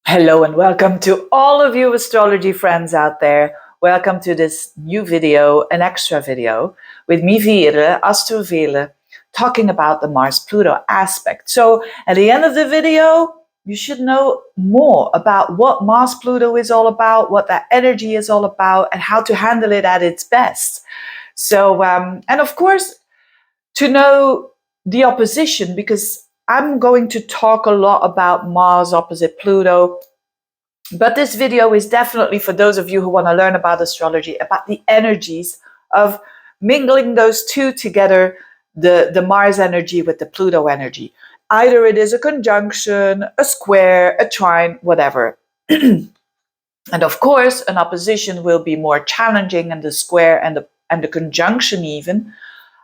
Hello and welcome to all of you astrology friends out there. Welcome to this new video, an extra video with me, Veerle, Veerle, talking about the Mars-Pluto aspect. So at the end of the video, you should know more about what Mars-Pluto is all about, what that energy is all about, and how to handle it at its best. So, and of course, to know the opposition, because I'm going to talk a lot about Mars opposite Pluto. But this video is definitely for those of you who want to learn about astrology, about the energies of mingling those two together, the Mars energy with the Pluto energy. Either it is a conjunction, a square, a trine, whatever. And of course, an opposition will be more challenging, and the square and the conjunction even.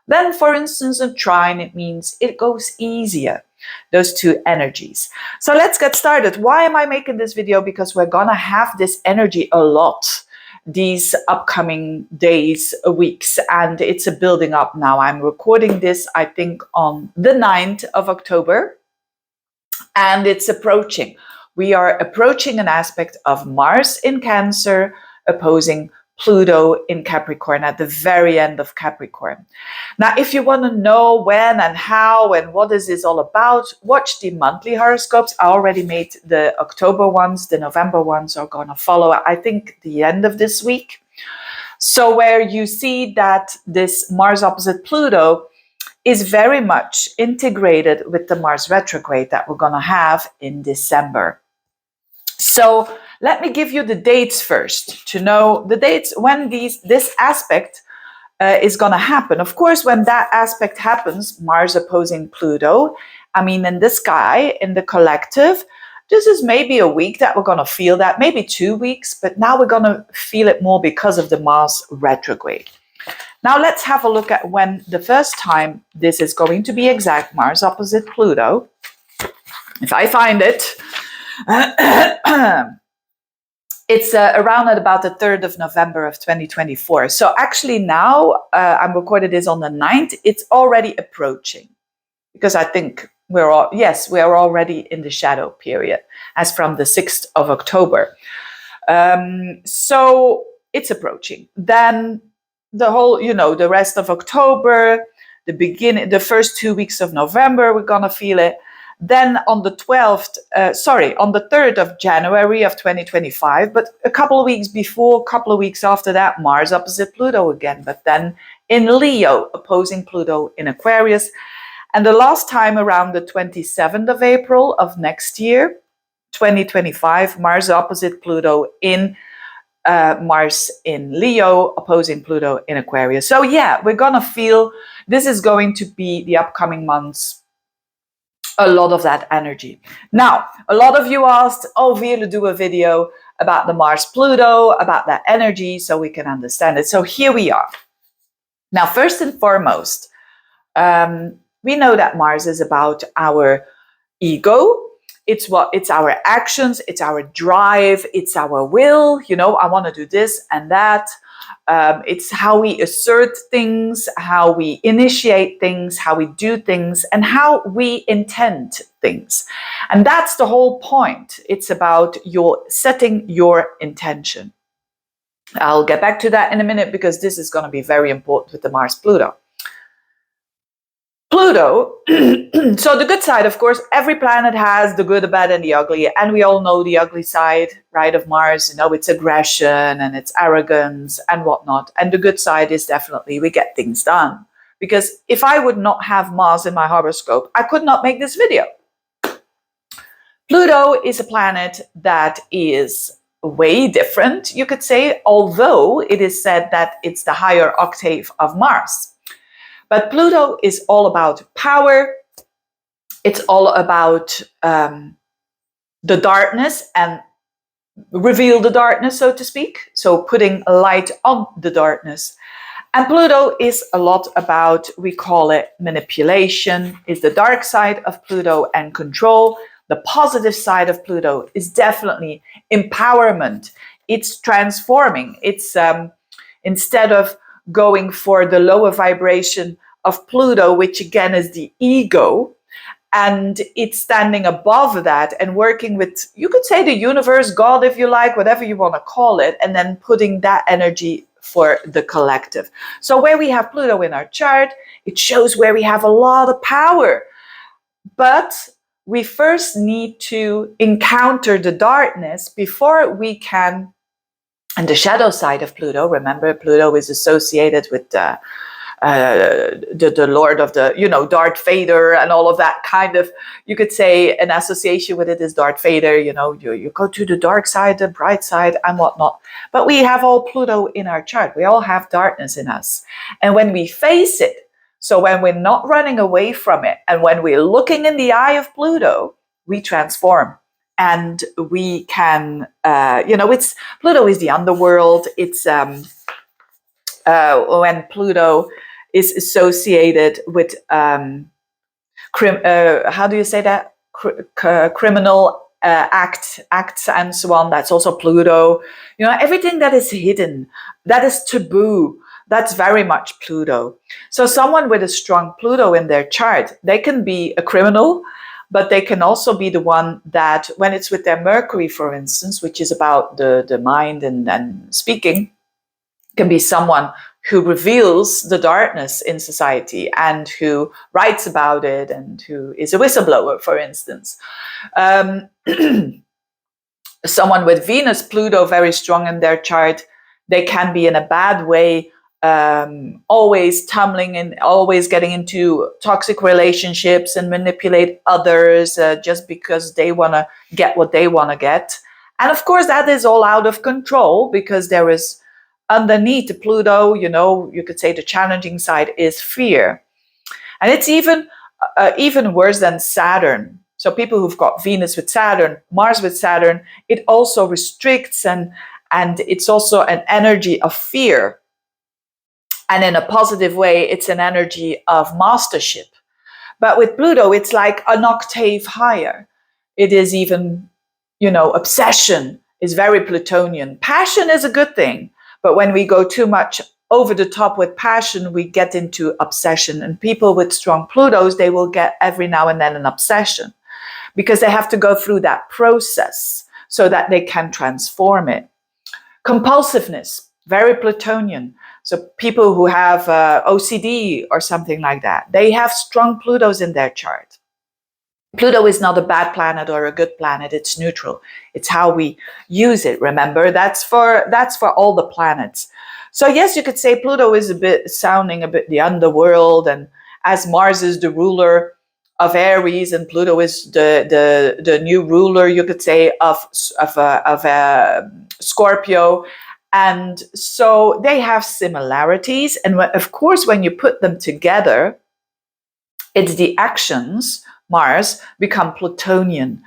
Then, for instance, a trine, it means it goes easier, those two energies. So let's get started. Why am I making this video? Because we're gonna have this energy a lot these upcoming days, weeks, and it's a building up now. I'm recording this, I think, on the 9th of October, and it's approaching. We are approaching an aspect of Mars in Cancer opposing Pluto in Capricorn at the very end of Capricorn. Now, if you want to know when and how and what is this all about, watch the monthly horoscopes. I already made the October ones. The November ones are going to follow, I think, the end of this week. So where you see that this Mars opposite Pluto is very much integrated with the Mars retrograde that we're going to have in December. So let me give you the dates first to know the dates when this aspect is going to happen. Of course, when that aspect happens, Mars opposing Pluto, I mean, in the sky, in the collective, this is maybe a week that we're going to feel that, maybe 2 weeks, but now we're going to feel it more because of the Mars retrograde. Now let's have a look at when the first time this is going to be exact, Mars opposite Pluto. If I find it, it's around at about the 3rd of November of 2024. So actually now, I'm recording this on the 9th, it's already approaching. Because I think we are already in the shadow period, as from the 6th of October. So it's approaching. Then the whole, the rest of October, the first 2 weeks of November, we're gonna feel it. Then on the 3rd of January of 2025, but a couple of weeks before, a couple of weeks after that, Mars opposite Pluto again, but then in Leo, opposing Pluto in Aquarius. And the last time around the 27th of April of next year, 2025, Mars opposite Pluto in Mars in Leo, opposing Pluto in Aquarius. So yeah, we're gonna feel, this is going to be the upcoming months, a lot of that energy. Now, a lot of you asked, Veerle, do a video about the Mars-Pluto, about that energy, so we can understand it. So here we are. Now, first and foremost, we know that Mars is about our ego. It's our actions, it's our drive, it's our will. I want to do this and that. It's how we assert things, how we initiate things, how we do things, and how we intend things. And that's the whole point. It's about setting your intention. I'll get back to that in a minute because this is going to be very important with the Mars-Pluto. Pluto, so the good side, of course, every planet has the good, the bad, and the ugly. And we all know the ugly side, right, of Mars. It's aggression and it's arrogance and whatnot. And the good side is definitely we get things done. Because if I would not have Mars in my horoscope, I could not make this video. Pluto is a planet that is way different, you could say, although it is said that it's the higher octave of Mars. But Pluto is all about power. It's all about the darkness and reveal the darkness, so to speak. So putting light on the darkness. And Pluto is a lot about, we call it manipulation, is the dark side of Pluto, and control. The positive side of Pluto is definitely empowerment. It's transforming. It's instead of going for the lower vibration of Pluto, which again is the ego, and it's standing above that and working with, you could say, the universe, God, if you like, whatever you want to call it, and then putting that energy for the collective. So where we have Pluto in our chart, it shows where we have a lot of power. But we first need to encounter the darkness before we can, and the shadow side of Pluto, remember Pluto is associated with the Lord of the, Darth Vader and all of that kind of, you could say an association with it is Darth Vader, you go to the dark side, the bright side and whatnot. But we have all Pluto in our chart. We all have darkness in us. And when we face it, so when we're not running away from it, and when we're looking in the eye of Pluto, we transform. And we can, it's Pluto is the underworld. It's when Pluto is associated with how do you say that? Criminal acts and so on. That's also Pluto. Everything that is hidden, that is taboo. That's very much Pluto. So someone with a strong Pluto in their chart, they can be a criminal, but they can also be the one that, when it's with their Mercury, for instance, which is about the mind and speaking, can be someone who reveals the darkness in society and who writes about it and who is a whistleblower, for instance. Someone with Venus, Pluto very strong in their chart, they can be in a bad way, always tumbling and always getting into toxic relationships and manipulate others just because they want to get what they want to get. And of course, that is all out of control, because there is underneath Pluto, you could say the challenging side is fear. And it's even worse than Saturn. So people who've got Venus with Saturn, Mars with Saturn, it also restricts and it's also an energy of fear. And in a positive way, it's an energy of mastership. But with Pluto, it's like an octave higher. It is even, obsession is very Plutonian. Passion is a good thing. But when we go too much over the top with passion, we get into obsession. And people with strong Plutos, they will get every now and then an obsession, because they have to go through that process so that they can transform it. Compulsiveness, very Plutonian. So people who have OCD or something like that, they have strong Plutos in their chart. Pluto is not a bad planet or a good planet. It's neutral. It's how we use it. Remember, that's for all the planets. So yes, you could say Pluto is sounding a bit the underworld, and as Mars is the ruler of Aries and Pluto is the new ruler, you could say, of Scorpio. And so they have similarities. And of course, when you put them together, it's the actions, Mars, become Plutonian.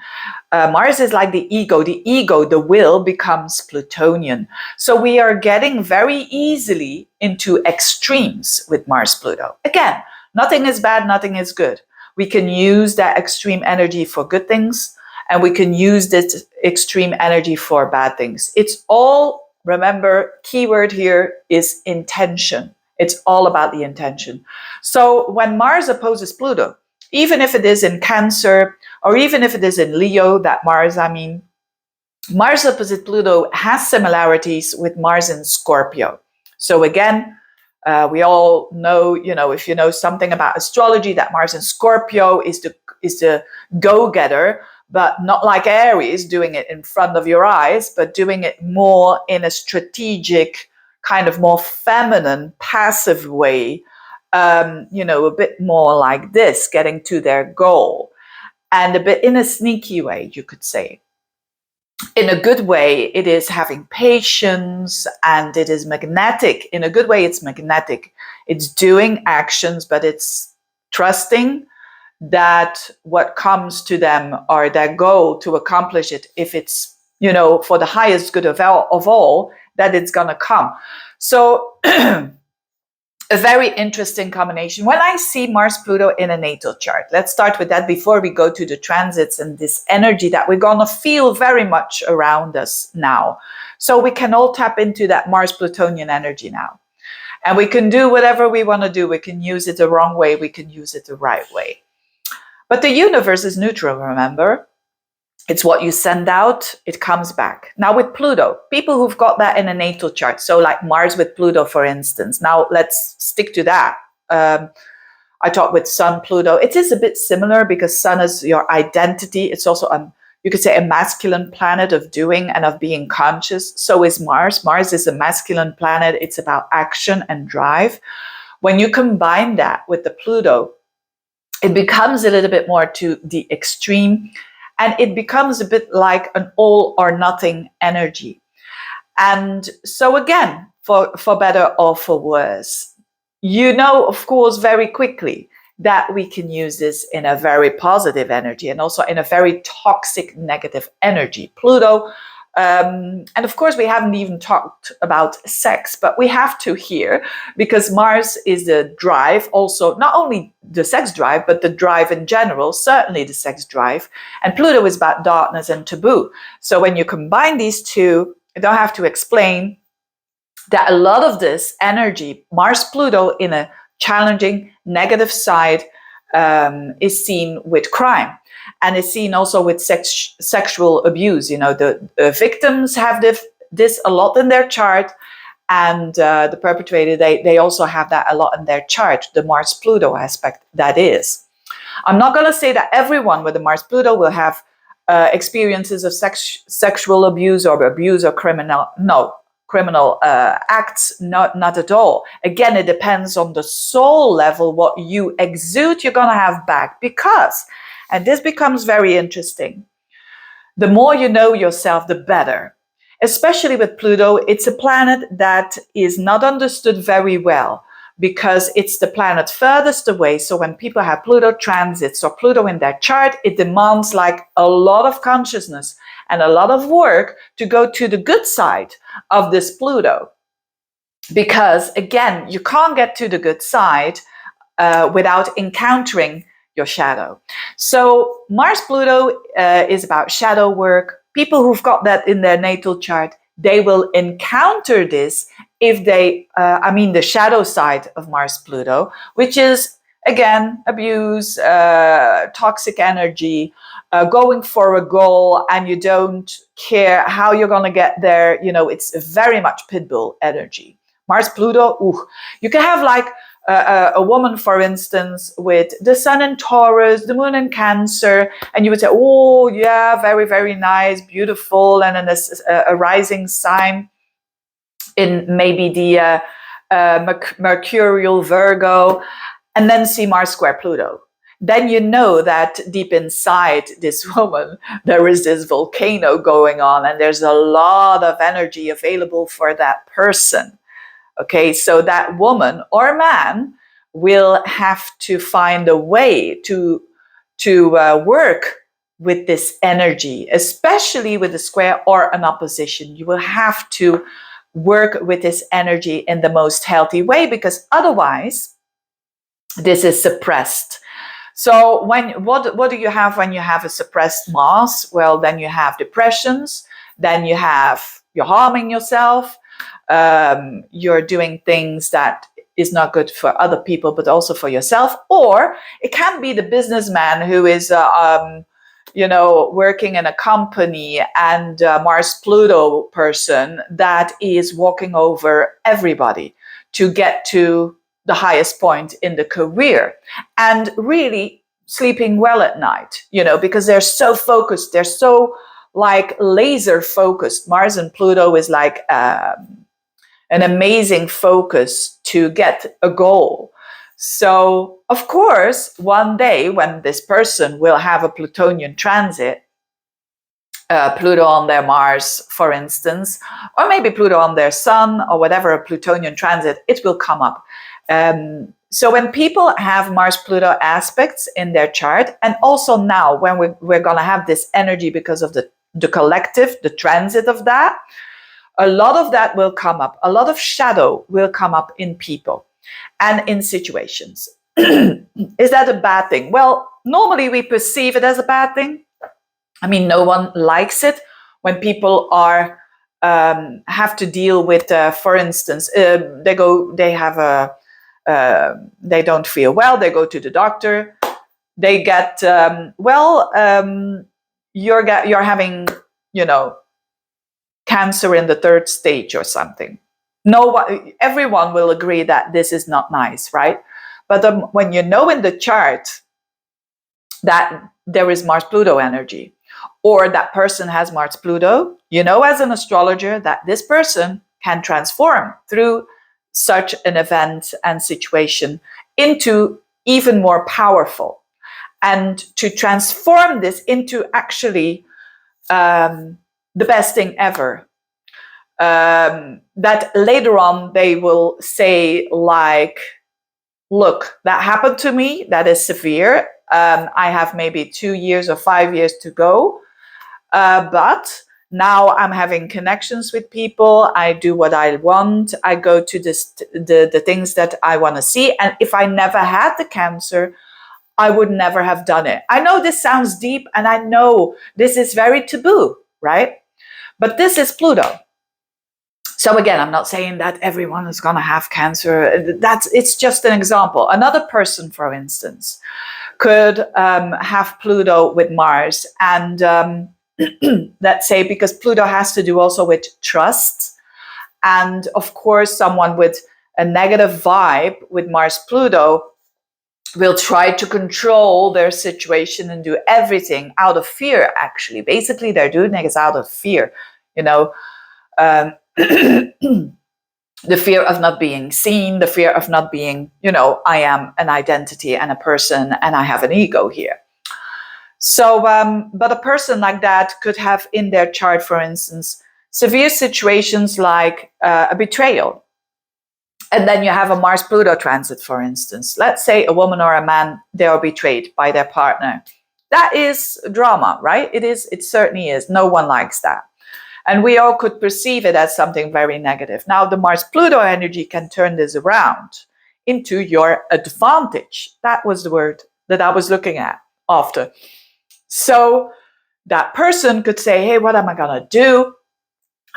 Mars is like the ego, the will becomes Plutonian. So we are getting very easily into extremes with Mars Pluto. Again, nothing is bad, nothing is good. We can use that extreme energy for good things, and we can use this extreme energy for bad things. It's all, remember, keyword here is intention. It's all about the intention. So when Mars opposes Pluto, even if it is in Cancer, or even if it is in Leo, that Mars opposite Pluto has similarities with Mars in Scorpio. So again, we all know, if you know something about astrology, that Mars in Scorpio is the go-getter, but not like Aries, doing it in front of your eyes, but doing it more in a strategic, kind of more feminine, passive way, a bit more like this, getting to their goal, and a bit in a sneaky way, you could say. In a good way, it is having patience, and it is magnetic. In a good way, it's magnetic. It's doing actions, but it's trusting that what comes to them, or their goal to accomplish it, if it's, for the highest good of all, that it's going to come. So a very interesting combination. When I see Mars Pluto in a natal chart, let's start with that before we go to the transits and this energy that we're going to feel very much around us now. So we can all tap into that Mars Plutonian energy now. And we can do whatever we want to do. We can use it the wrong way. We can use it the right way. But the universe is neutral, remember? It's what you send out, it comes back. Now with Pluto, people who've got that in a natal chart, so like Mars with Pluto, for instance. Now let's stick to that. I talked with Sun, Pluto. It is a bit similar because Sun is your identity. It's also, you could say, a masculine planet of doing and of being conscious. So is Mars. Mars is a masculine planet. It's about action and drive. When you combine that with the Pluto, it becomes a little bit more to the extreme, and it becomes a bit like an all or nothing energy. And so again, for better or for worse, you know, of course, very quickly that we can use this in a very positive energy and also in a very toxic negative energy. Pluto, and of course, we haven't even talked about sex, but we have to here because Mars is the drive, also not only the sex drive, but the drive in general, certainly the sex drive. And Pluto is about darkness and taboo. So when you combine these two, I don't have to explain that a lot of this energy, Mars Pluto in a challenging negative side, is seen with crime. And is seen also with sexual abuse. You know, the victims have this a lot in their chart, and the perpetrator, they also have that a lot in their chart, the Mars-Pluto aspect, that is. I'm not going to say that everyone with the Mars-Pluto will have experiences of sexual abuse or criminal, no, criminal acts, not at all. Again, it depends on the soul level, what you exude, you're going to have back. Because, and this becomes very interesting, the more you know yourself, the better. Especially with Pluto, it's a planet that is not understood very well because it's the planet furthest away. So when people have Pluto transits or Pluto in their chart, it demands like a lot of consciousness and a lot of work to go to the good side of this Pluto. Because again, you can't get to the good side without encountering your shadow. So Mars-Pluto is about shadow work. People who've got that in their natal chart, they will encounter this if they, the shadow side of Mars-Pluto, which is, again, abuse, toxic energy, going for a goal, and you don't care how you're going to get there. You know, it's very much pitbull energy. Mars-Pluto, you can have like a woman, for instance, with the sun in Taurus, the moon in Cancer, and you would say, oh, yeah, very, very nice, beautiful, and then a rising sign in maybe the Mercurial Virgo, and then see Mars square Pluto. Then you know that deep inside this woman, there is this volcano going on, and there's a lot of energy available for that person. Okay, so that woman or man will have to find a way to work with this energy, especially with a square or an opposition. You will have to work with this energy in the most healthy way, because otherwise this is suppressed. So what do you have when you have a suppressed Mars? Well, then you have depressions, then you're harming yourself, you're doing things that is not good for other people, but also for yourself. Or it can be the businessman who is, working in a company, and Mars Pluto person that is walking over everybody to get to the highest point in the career, and really sleeping well at night, because they're so focused, they're so like laser focused. Mars and Pluto is like an amazing focus to get a goal. So, of course, one day when this person will have a Plutonian transit, Pluto on their Mars, for instance, or maybe Pluto on their Sun, or whatever, a Plutonian transit, it will come up. So when people have Mars-Pluto aspects in their chart, and also now when we're going to have this energy because of the collective, the transit of that, a lot of that will come up. A lot of shadow will come up in people and in situations. Is that a bad thing? Well, normally we perceive it as a bad thing. I mean, no one likes it when people are have to deal with, for instance, they don't feel well, they go to the doctor, they get, you're having, cancer in the third stage or something. Everyone will agree that this is not nice, right? But when you know in the chart that there is Mars-Pluto energy, or that person has Mars-Pluto, you know as an astrologer that this person can transform through such an event and situation into even more powerful. And to transform this into actually the best thing ever. That later on they will say, like, look, that happened to me, that is severe. I have maybe 2 years or 5 years to go. But now I'm having connections with people. I do what I want. I go to the things that I want to see. And if I never had the cancer, I would never have done it. I know this sounds deep, and I know this is very taboo, right? But this is Pluto. So again, I'm not saying that everyone is going to have cancer. It's just an example. Another person, for instance, could have Pluto with Mars, and let's say, because Pluto has to do also with trust, and of course someone with a negative vibe with Mars-Pluto will try to control their situation and do everything out of fear. Actually, basically they're doing it out of fear, the fear of not being seen, the fear of not being, I am an identity and a person, and I have an ego here. So, but a person like that could have in their chart, for instance, severe situations like a betrayal. And then you have a Mars-Pluto transit, for instance. Let's say a woman or a man, they are betrayed by their partner. That is drama, right? It certainly is. No one likes that. And we all could perceive it as something very negative. Now, the Mars-Pluto energy can turn this around into your advantage. That was the word that I was looking at after. So that person could say, hey, what am I going to do?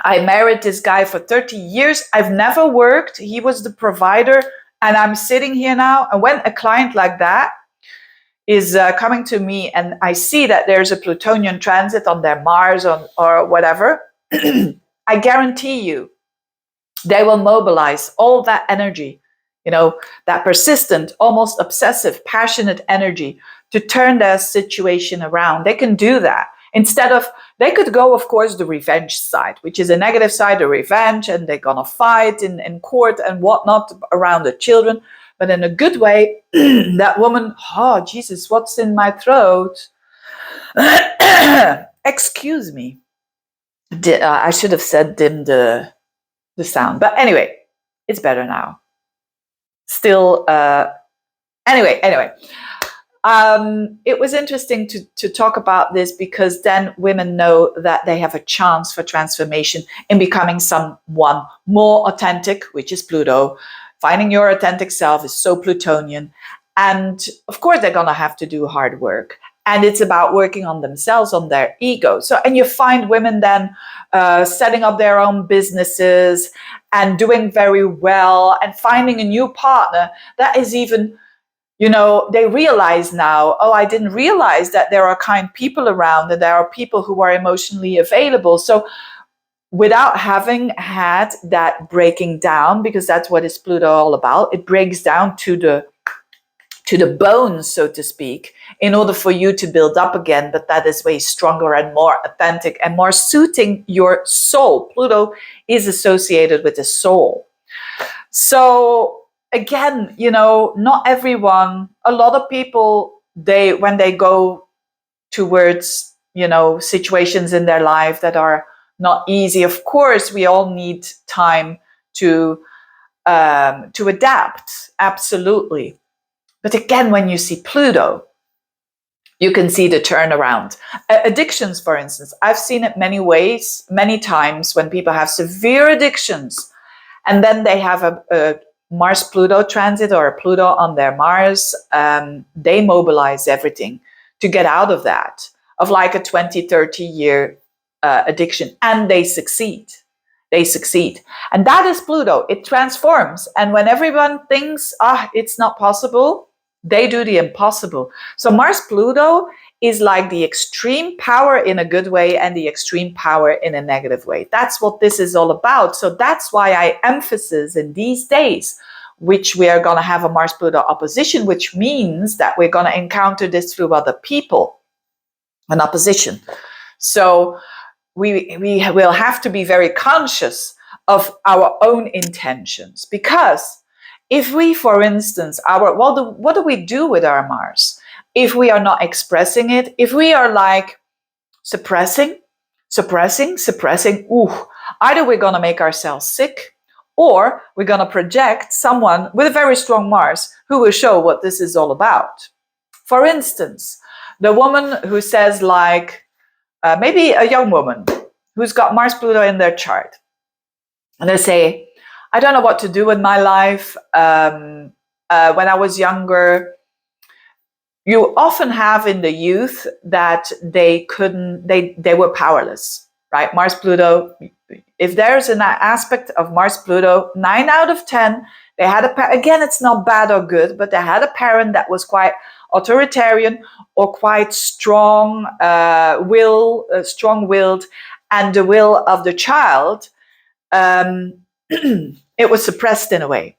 I married this guy for 30 years. I've never worked. He was the provider. And I'm sitting here now. And when a client like that is coming to me and I see that there's a Plutonian transit on their Mars or whatever, I guarantee you they will mobilize all that energy, that persistent, almost obsessive, passionate energy to turn their situation around. They can do that. Instead of, they could go, of course, the revenge side, which is a negative side, the revenge, and they're going to fight in court and whatnot around the children. But in a good way, that woman, oh, Jesus, what's in my throat? Excuse me. I should have said dim the sound. But anyway, it's better now. Still, anyway. It was interesting to talk about this, because then women know that they have a chance for transformation in becoming someone more authentic, which is Pluto. Finding your authentic self is so Plutonian. And of course, they're going to have to do hard work. And it's about working on themselves, on their ego. So, and you find women then setting up their own businesses and doing very well and finding a new partner that is even, they realize now, oh, I didn't realize that there are kind people around, that there are people who are emotionally available. So without having had that breaking down, because that's what is Pluto all about, it breaks down to the bones, so to speak, in order for you to build up again, but that is way stronger and more authentic and more suiting your soul. Pluto is associated with the soul. So again, not everyone, a lot of people, when they go towards, situations in their life that are not easy, of course, we all need time to adapt, absolutely. But again, when you see Pluto, you can see the turnaround. Addictions, for instance, I've seen it many ways, many times, when people have severe addictions and then they have a Mars-Pluto transit or a Pluto on their Mars, they mobilize everything to get out of that, of like a 20, 30-year addiction, and they succeed. They succeed. And that is Pluto. It transforms. And when everyone thinks, it's not possible, They do the impossible. So Mars Pluto is like the extreme power in a good way and the extreme power in a negative way. That's what this is all about. So that's why I emphasize in these days, which we are going to have a Mars Pluto opposition, which means that we're going to encounter this through other people, an opposition. So we will have to be very conscious of our own intentions, because if we, for instance, what do we do with our Mars? If we are not expressing it, if we are like suppressing, either we're going to make ourselves sick, or we're going to project someone with a very strong Mars who will show what this is all about. For instance, the woman who says like, maybe a young woman who's got Mars Pluto in their chart, and they say, I don't know what to do with my life. When I was younger, you often have in the youth that they were powerless, right? Mars Pluto, if there's an aspect of Mars Pluto, 9 out of 10, they had again, it's not bad or good, but they had a parent that was quite authoritarian or quite strong-willed, and the will of the child, it was suppressed in a way.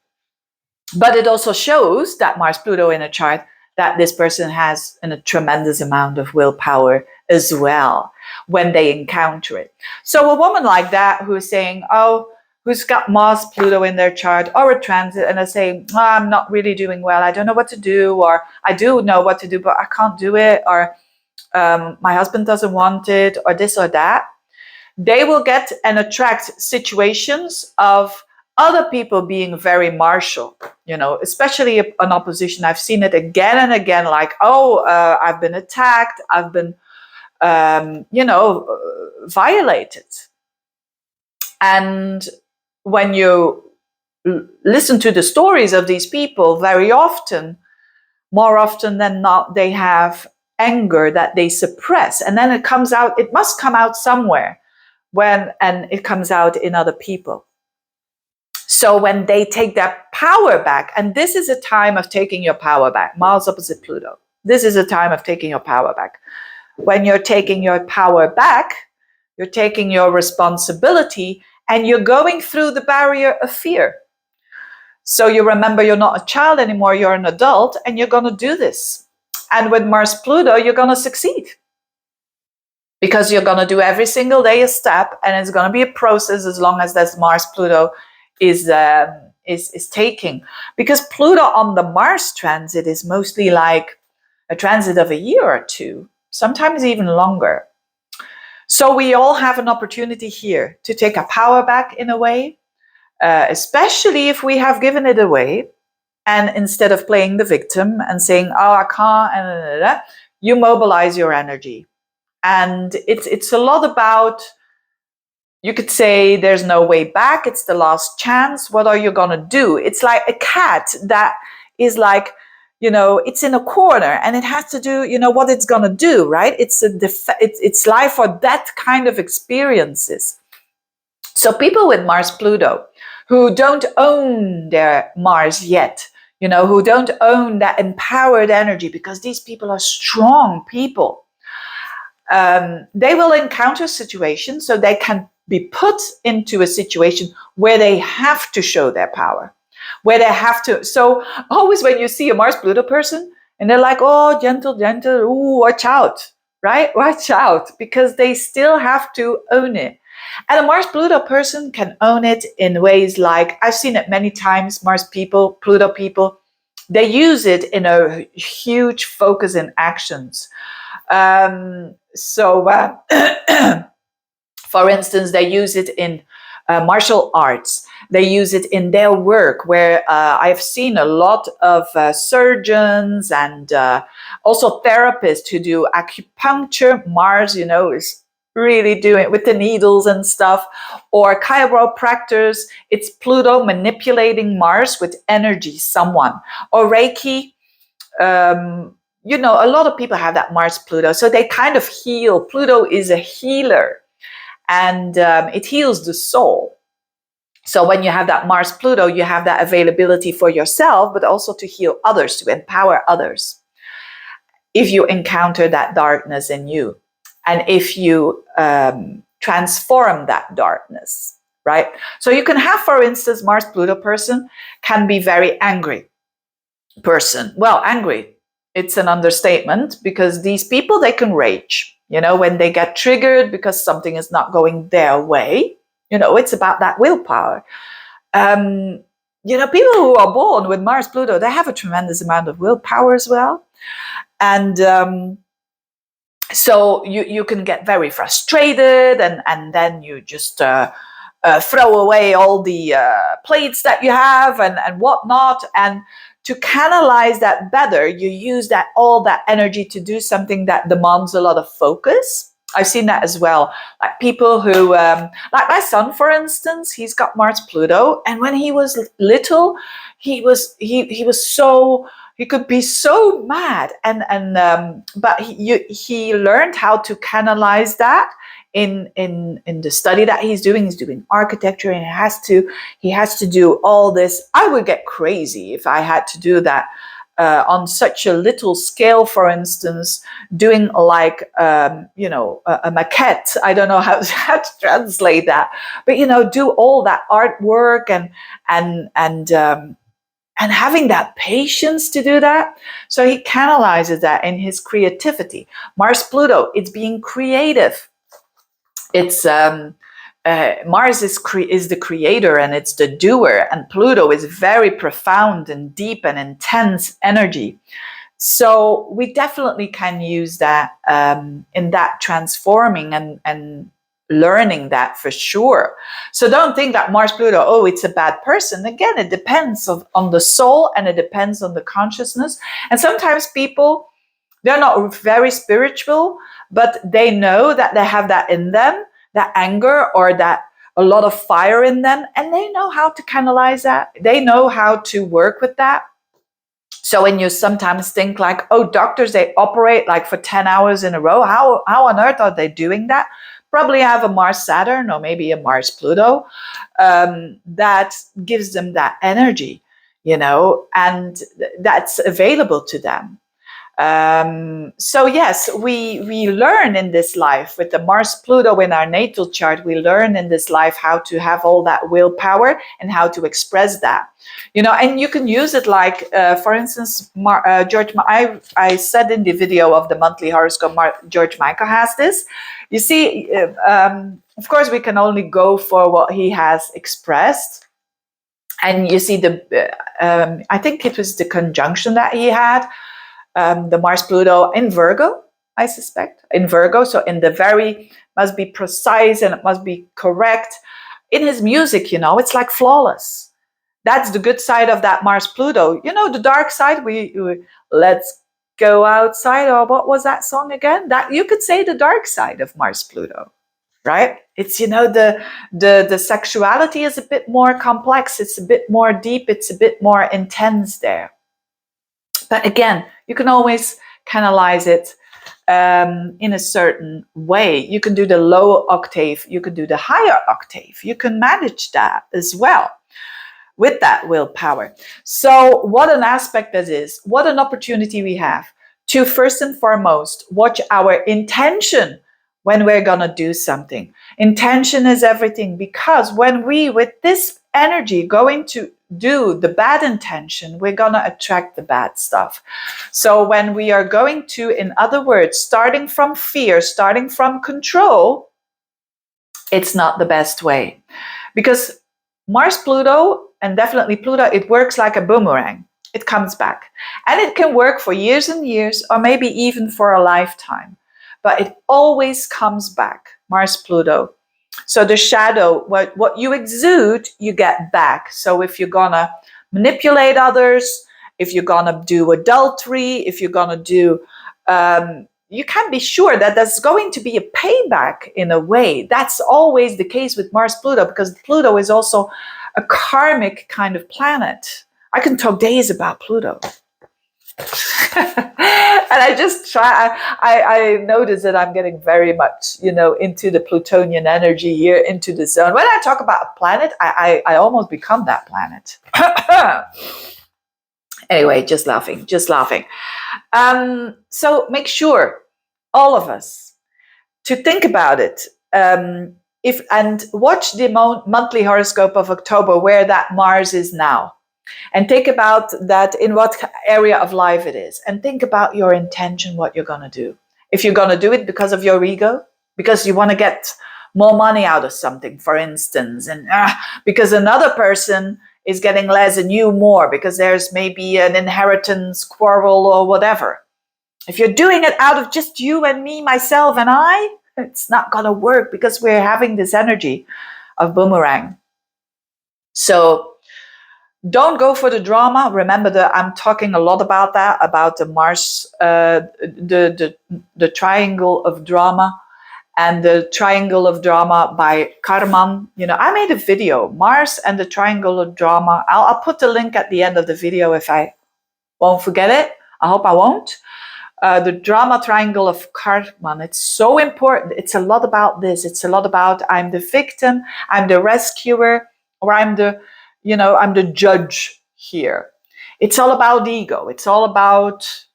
But it also shows that Mars Pluto in a chart, that this person has a tremendous amount of willpower as well when they encounter it. So a woman like that who is saying, who's got Mars Pluto in their chart or a transit, and they're saying, I'm not really doing well, I don't know what to do, or I do know what to do, but I can't do it, or my husband doesn't want it, or this or that, they will get and attract situations of other people being very martial, especially an opposition. I've seen it again and again, like, I've been attacked, I've been, violated. And when you listen to the stories of these people, very often, more often than not, they have anger that they suppress. And then it comes out, it must come out somewhere, and it comes out in other people. So when they take their power back, and this is a time of taking your power back, Mars opposite Pluto, this is a time of taking your power back. When you're taking your power back, you're taking your responsibility, and you're going through the barrier of fear. So you remember you're not a child anymore, you're an adult, and you're going to do this. And with Mars Pluto, you're going to succeed. Because you're going to do every single day a step, and it's going to be a process as long as this Mars Pluto is taking. Because Pluto on the Mars transit is mostly like a transit of a year or two, sometimes even longer. So we all have an opportunity here to take our power back in a way, especially if we have given it away. And instead of playing the victim and saying, I can't, you mobilize your energy. And it's a lot about, you could say there's no way back, it's the last chance, what are you going to do? It's like a cat that is like, it's in a corner and it has to do, what it's going to do, right? It's life or death kind of experiences. So people with Mars Pluto who don't own their Mars yet, who don't own that empowered energy, because these people are strong people, they will encounter situations, so they can be put into a situation where they have to show their power, where they have to. So always when you see a Mars Pluto person and they're like, oh, gentle, ooh, watch out, right? Watch out, because they still have to own it. And a Mars Pluto person can own it in ways like, I've seen it many times, Mars people, Pluto people, they use it in a huge focus in actions. For instance, they use it in martial arts. They use it in their work, where I've seen a lot of surgeons and also therapists who do acupuncture. Mars, is really doing it with the needles and stuff. Or chiropractors, it's Pluto manipulating Mars with energy, someone. Or Reiki, a lot of people have that Mars Pluto, so they kind of heal. Pluto is a healer, and it heals the soul. So when you have that Mars Pluto, you have that availability for yourself, but also to heal others, to empower others. If you encounter that darkness in you, and if you transform that darkness, right? So you can have, for instance, Mars Pluto person can be very angry person. Well, angry, it's an understatement, because these people, they can rage, when they get triggered because something is not going their way. It's about that willpower. People who are born with Mars Pluto, they have a tremendous amount of willpower as well. And so you can get very frustrated, and then you just throw away all the plates that you have and whatnot. And to canalize that better, you use all that energy to do something that demands a lot of focus. I've seen that as well. Like people who, like my son, for instance, he's got Mars Pluto, and when he was little, he could be so mad, but he learned how to canalize that in the study that he's doing. He's doing architecture, and he has to do all this. I would get crazy if I had to do that on such a little scale. For instance, doing like a maquette. I don't know how to translate that, but do all that artwork and having that patience to do that. So he canalizes that in his creativity. Mars Pluto, it's being creative. It's Mars is the creator, and it's the doer, and Pluto is very profound and deep and intense energy. So we definitely can use that in that transforming and learning that, for sure. So don't think that Mars Pluto, oh, it's a bad person. Again, it depends on the soul, and it depends on the consciousness. And sometimes people, they're not very spiritual, but they know that they have that in them, that anger or that a lot of fire in them, and they know how to canalize that. They know how to work with that. So when you sometimes think like, oh, doctors, they operate like for 10 hours in a row. How on earth are they doing that? Probably have a Mars Saturn or maybe a Mars Pluto that gives them that energy, and that's available to them. So yes, we learn in this life with the Mars Pluto in our natal chart. We learn in this life how to have all that willpower and how to express that, and you can use it like, for instance, George. I said in the video of the monthly horoscope, George Michael has this. You see, of course, we can only go for what he has expressed. And you see I think it was the conjunction that he had. The Mars Pluto in Virgo, I suspect, in Virgo. So in the very, must be precise and it must be correct. In his music, it's like flawless. That's the good side of that Mars Pluto. The dark side, we let's go outside, or what was that song again? That you could say the dark side of Mars Pluto, right? It's, the sexuality is a bit more complex. It's a bit more deep. It's a bit more intense there. But again, you can always canalize it in a certain way. You can do the low octave, you can do the higher octave. You can manage that as well with that willpower. So what an aspect that is. What an opportunity we have to, first and foremost, watch our intention when we're going to do something. Intention is everything, because when we, with this energy, going to do the bad intention, we're going to attract the bad stuff. So when we are going to, in other words, starting from fear, starting from control, it's not the best way. Because Mars Pluto, and definitely Pluto, it works like a boomerang. It comes back. And it can work for years and years, or maybe even for a lifetime. But it always comes back, Mars Pluto. So the shadow, what you exude, you get back. So if you're going to manipulate others, if you're going to do adultery, if you're going to do, you can be sure that there's going to be a payback in a way. That's always the case with Mars Pluto, because Pluto is also a karmic kind of planet. I can talk days about Pluto. And I just try, I notice that I'm getting very much, into the Plutonian energy here, into the zone. When I talk about a planet, I almost become that planet. Anyway, just laughing, just laughing. So make sure, all of us, to think about it. And watch the monthly horoscope of October, where that Mars is now. And think about that, in what area of life it is. And think about your intention, what you're going to do. If you're going to do it because of your ego, because you want to get more money out of something, for instance, and because another person is getting less and you more, because there's maybe an inheritance quarrel or whatever. If you're doing it out of just you and me, myself and I, it's not going to work, because we're having this energy of boomerang. So don't go for the drama. Remember that I'm talking a lot about that, about the Mars, the triangle of drama, and the triangle of drama by Karman. I made a video, Mars and the triangle of drama. I'll put the link at the end of the video if I won't forget it. I hope I won't. The drama triangle of Karman. It's so important. It's a lot about this. It's a lot about I'm the victim, I'm the rescuer, or I'm the judge here. It's all about ego. It's all about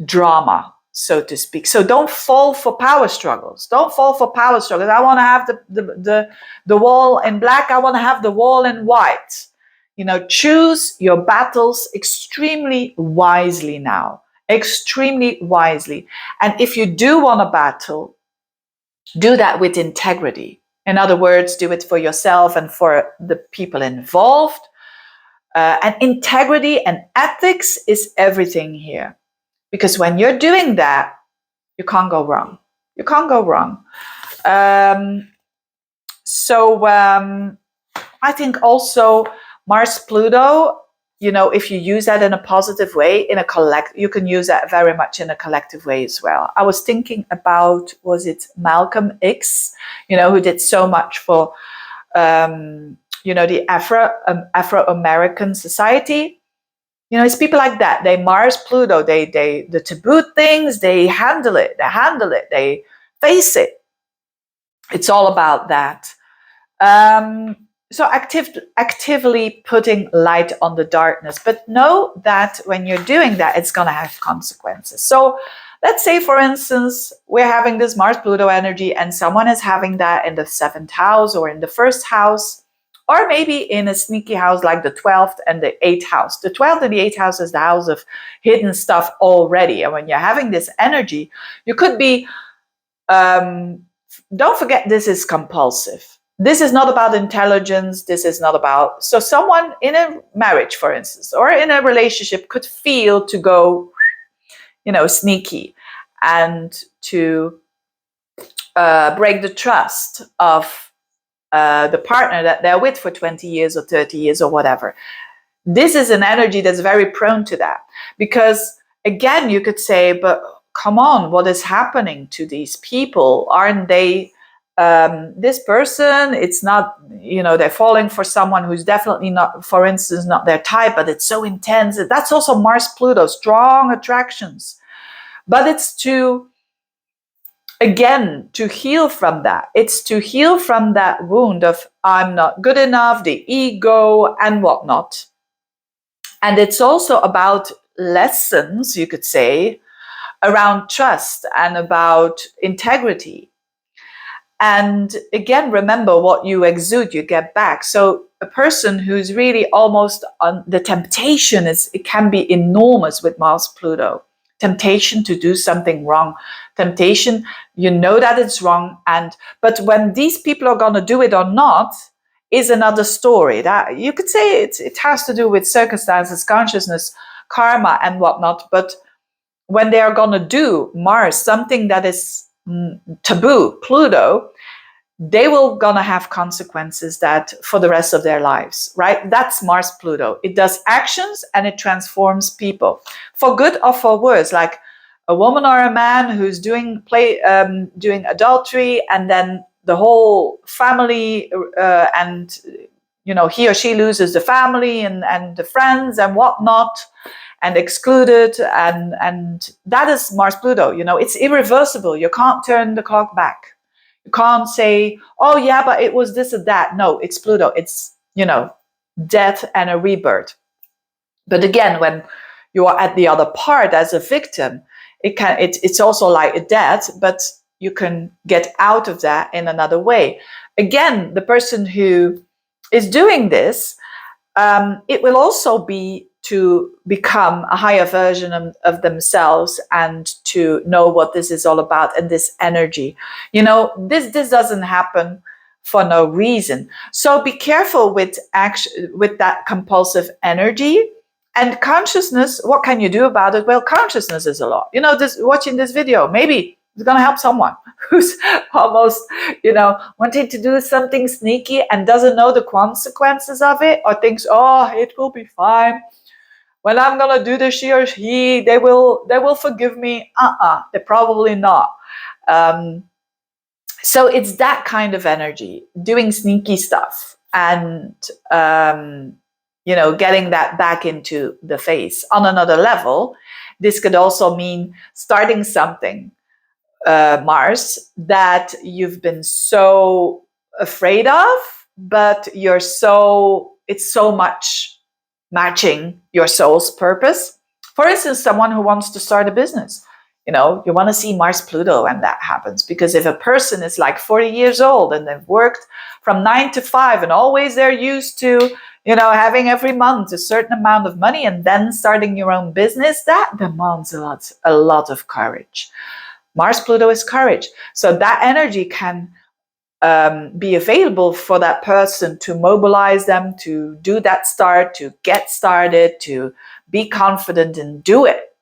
drama, so to speak. So don't fall for power struggles. Don't fall for power struggles. I want to have the wall in black. I want to have the wall in white. Choose your battles extremely wisely now. Extremely wisely. And if you do want a battle, do that with integrity. In other words, do it for yourself and for the people involved. And integrity and ethics is everything here. Because when you're doing that, you can't go wrong. You can't go wrong. So I think also Mars-Pluto, if you use that in a positive way, you can use that very much in a collective way as well. I was thinking about, was it Malcolm X, who did so much for, the Afro-American society. It's people like that. They Mars-Pluto, the taboo things, they handle it, they face it. It's all about that. So actively putting light on the darkness, but know that when you're doing that, it's going to have consequences. So let's say, for instance, we're having this Mars-Pluto energy and someone is having that in the 7th house or in the 1st house, or maybe in a sneaky house like the 12th and the 8th house. The 12th and the 8th house is the house of hidden stuff already. And when you're having this energy, you could be, don't forget, this is compulsive. This is not about intelligence. This is not about, so someone in a marriage, for instance, or in a relationship could feel to go, sneaky and to break the trust of the partner that they're with for 20 years or 30 years or whatever. This is an energy that's very prone to that, because again, you could say, but come on, what is happening to these people? Aren't they this person? It's not, they're falling for someone who's definitely not, for instance, not their type, but it's so intense. That's also Mars-Pluto, strong attractions. But it's to heal from that. It's to heal from that wound of I'm not good enough, the ego and whatnot. And it's also about lessons, you could say, around trust and about integrity. And again, remember, what you exude, you get back. So a person who's really almost on the temptation it can be enormous with Mars-Pluto. Temptation to do something wrong. Temptation, that it's wrong. But when these people are going to do it or not is another story. That you could say it has to do with circumstances, consciousness, karma and whatnot. But when they are going to do Mars, something that is taboo, Pluto, they will gonna have consequences that for the rest of their lives, right? That's Mars-Pluto. It does actions and it transforms people for good or for worse. Like a woman or a man who's doing adultery, and then the whole family and he or she loses the family and the friends and whatnot. and excluded, and that is Mars Pluto. It's irreversible. You can't turn the clock back. You can't say, oh yeah, but it was this or that. No, it's Pluto. It's death and a rebirth. But again, when you are at the other part as a victim, it's also like a death, but you can get out of that in another way. Again, the person who is doing this, it will also be to become a higher version of themselves and to know what this is all about and this energy. This doesn't happen for no reason. So be careful with that compulsive energy. And consciousness, what can you do about it? Well, consciousness is a lot. Watching this video, maybe it's going to help someone who's almost, wanting to do something sneaky and doesn't know the consequences of it, or thinks, oh, it will be fine. When I'm going to do this, she or he, they will forgive me. They're probably not. So it's that kind of energy, doing sneaky stuff and, getting that back into the face. On another level, this could also mean starting something, Mars, that you've been so afraid of, but it's so much matching your soul's purpose. For instance, someone who wants to start a business. You want to see Mars Pluto when that happens, because if a person is like 40 years old and they've worked from 9 to 5 and always they're used to, having every month a certain amount of money and then starting your own business, that demands a lot of courage. Mars Pluto is courage. So that energy can be available for that person to mobilize them to do that start, to get started, to be confident and do it.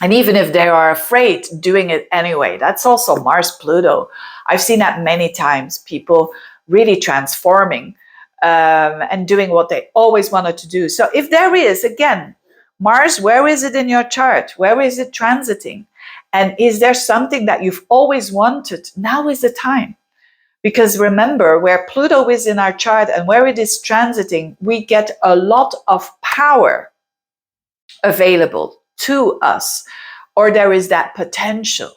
And even if they are afraid, doing it anyway. That's also Mars Pluto. I've seen that many times, people really transforming and doing what they always wanted to do. So if there is, again, Mars, where is it in your chart? Where is it transiting? And is there something that you've always wanted? Now is the time. Because remember, where Pluto is in our chart and where it is transiting, we get a lot of power available to us, or there is that potential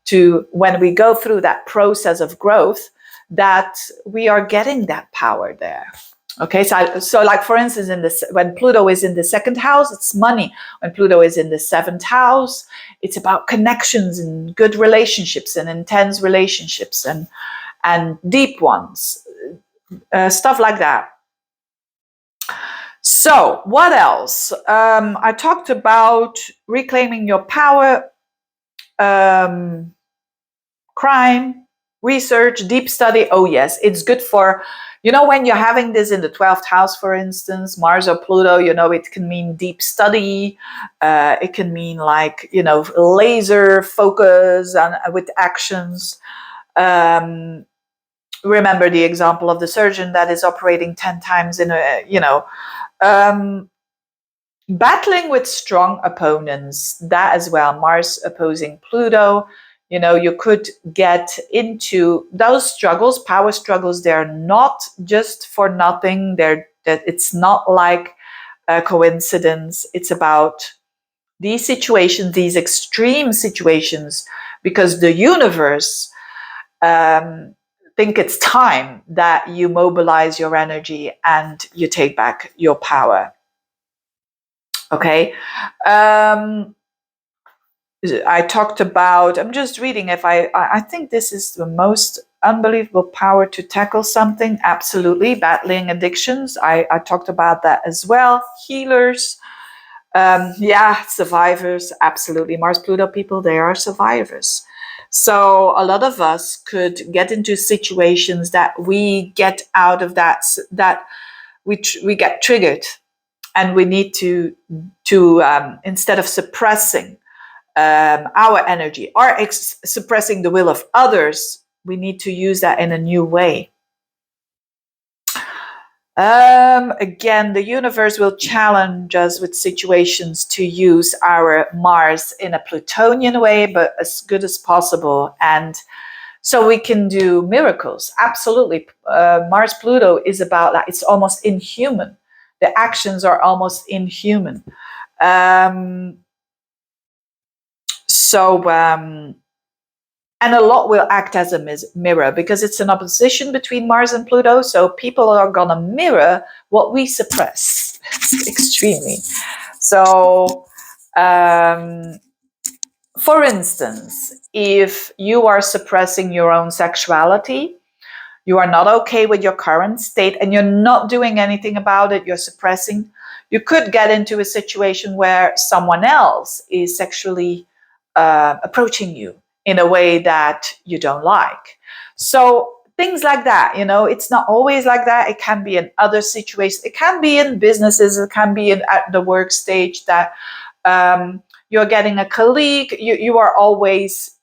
to, when we go through that process of growth, that we are getting that power there. Okay, so like for instance, when Pluto is in the second house, it's money. When Pluto is in the seventh house, it's about connections and good relationships and intense relationships and deep ones, stuff like that. So what else? I talked about reclaiming your power, crime, research, deep study. Oh yes, it's good for, when you're having this in the 12th house, for instance, Mars or Pluto, it can mean deep study. It can mean like, laser focus and with actions. Remember the example of the surgeon that is operating 10 times in a, battling with strong opponents, that as well. Mars opposing Pluto, you could get into those struggles, power struggles. They're not just for nothing. It's not like a coincidence. It's about these situations, these extreme situations, because the universe think it's time that you mobilize your energy and you take back your power. Okay. I talked about, I'm just reading if I think this is the most unbelievable power to tackle something. Absolutely. Battling addictions. I talked about that as well. Healers. Survivors. Absolutely. Mars Pluto people, they are survivors. So a lot of us could get into situations that we get out of that we get triggered, and we need to instead of suppressing our energy or suppressing the will of others, we need to use that in a new way. Again, the universe will challenge us with situations to use our Mars in a Plutonian way, but as good as possible. And so we can do miracles. Absolutely. Mars Pluto is about that. It's almost inhuman. The actions are almost inhuman. And a lot will act as a mirror because it's an opposition between Mars and Pluto. So people are going to mirror what we suppress extremely. So, for instance, if you are suppressing your own sexuality, you are not okay with your current state and you're not doing anything about it, you're suppressing, you could get into a situation where someone else is sexually approaching you in a way that you don't like. So things like that, it's not always like that. It can be in other situations. It can be in businesses. It can be at the work stage that you're getting a colleague. You always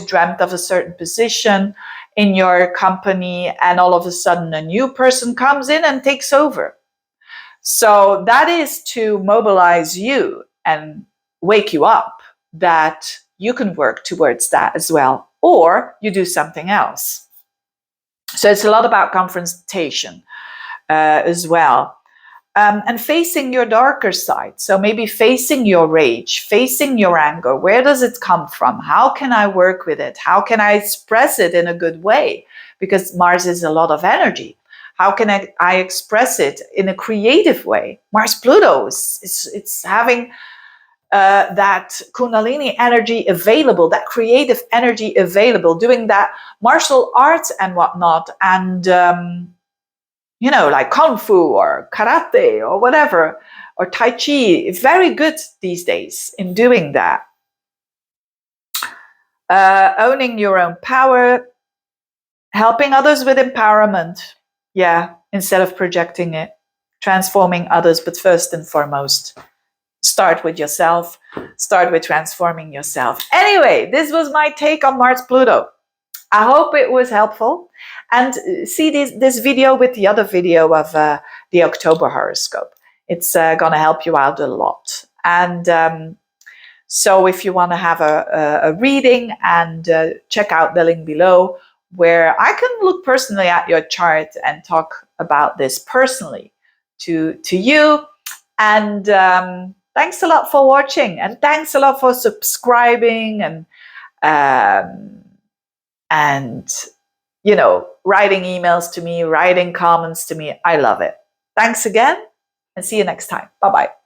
dreamt of a certain position in your company, and all of a sudden a new person comes in and takes over. So that is to mobilize you and wake you up that you can work towards that as well, or you do something else. So it's a lot about confrontation as well. And facing your darker side. So maybe facing your rage, facing your anger. Where does it come from? How can I work with it? How can I express it in a good way? Because Mars is a lot of energy. How can I express it in a creative way? Mars-Pluto it's having that Kundalini energy available, that creative energy available, doing that martial arts and whatnot, and like Kung Fu or Karate or whatever, or Tai Chi. Very good these days in doing that. Owning your own power, helping others with empowerment. Yeah, instead of projecting it, transforming others, but first and foremost, start with yourself, start with transforming yourself. Anyway, this was my take on Mars-Pluto. I hope it was helpful. And see this video with the other video of the October horoscope. It's going to help you out a lot. And so if you want to have a reading, and check out the link below where I can look personally at your chart and talk about this personally to you. And thanks a lot for watching, and thanks a lot for subscribing and writing emails to me, writing comments to me. I love it. Thanks again, and see you next time. Bye-bye.